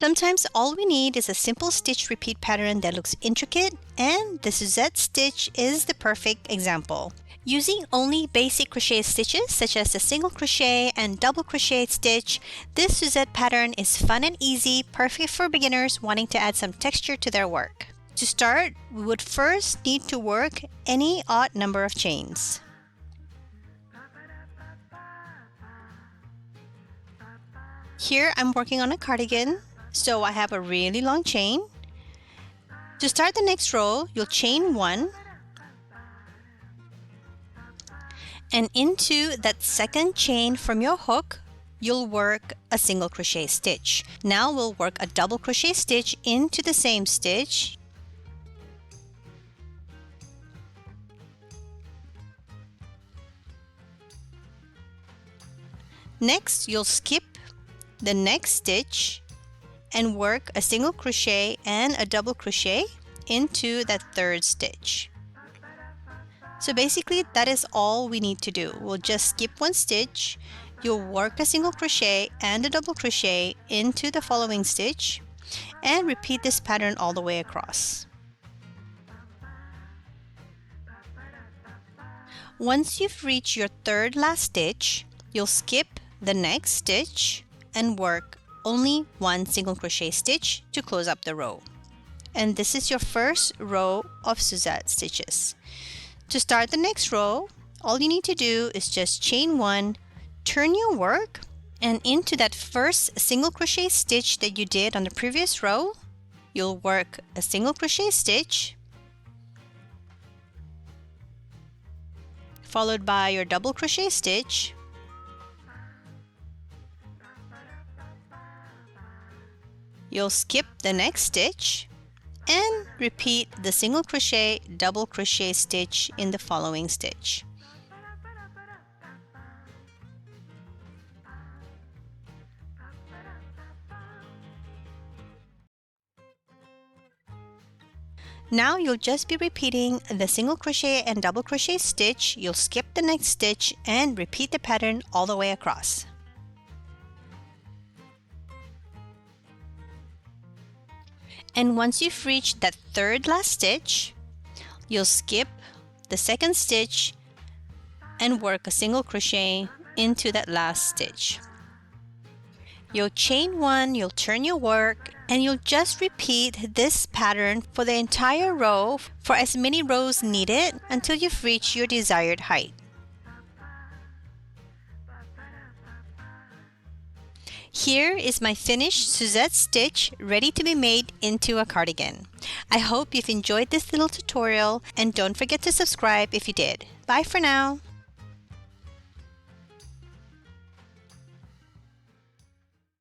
Sometimes all we need is a simple stitch repeat pattern that looks intricate, and the Suzette stitch is the perfect example. Using only basic crochet stitches such as the single crochet and double crochet stitch, this Suzette pattern is fun and easy, perfect for beginners wanting to add some texture to their work. To start, we would first need to work any odd number of chains. Here I'm working on a cardigan, so I have a really long chain. To start the next row, you'll chain 1, and into that second chain from your hook, you'll work a single crochet stitch. Now we'll work a double crochet stitch into the same stitch. Next, you'll skip the next stitch and work a single crochet and a double crochet into that third stitch. So basically that is all we need to do. We'll just skip one stitch, you'll work a single crochet and a double crochet into the following stitch, and repeat this pattern all the way across. Once you've reached your third last stitch, you'll skip the next stitch and work only one single crochet stitch to close up the row. And this is your first row of Suzette stitches. To start the next row, all you need to do is just chain 1, turn your work, and into that first single crochet stitch that you did on the previous row, you'll work a single crochet stitch, followed by your double crochet stitch, you'll skip the next stitch and repeat the single crochet, double crochet stitch in the following stitch. Now you'll just be repeating the single crochet and double crochet stitch, you'll skip the next stitch and repeat the pattern all the way across. And once you've reached that third last stitch, you'll skip the second stitch and work a single crochet into that last stitch. You'll chain 1, you'll turn your work, and you'll just repeat this pattern for the entire row for as many rows needed until you've reached your desired height. Here is my finished Suzette stitch ready to be made into a cardigan. I hope you've enjoyed this little tutorial, and don't forget to subscribe if you did. Bye for now!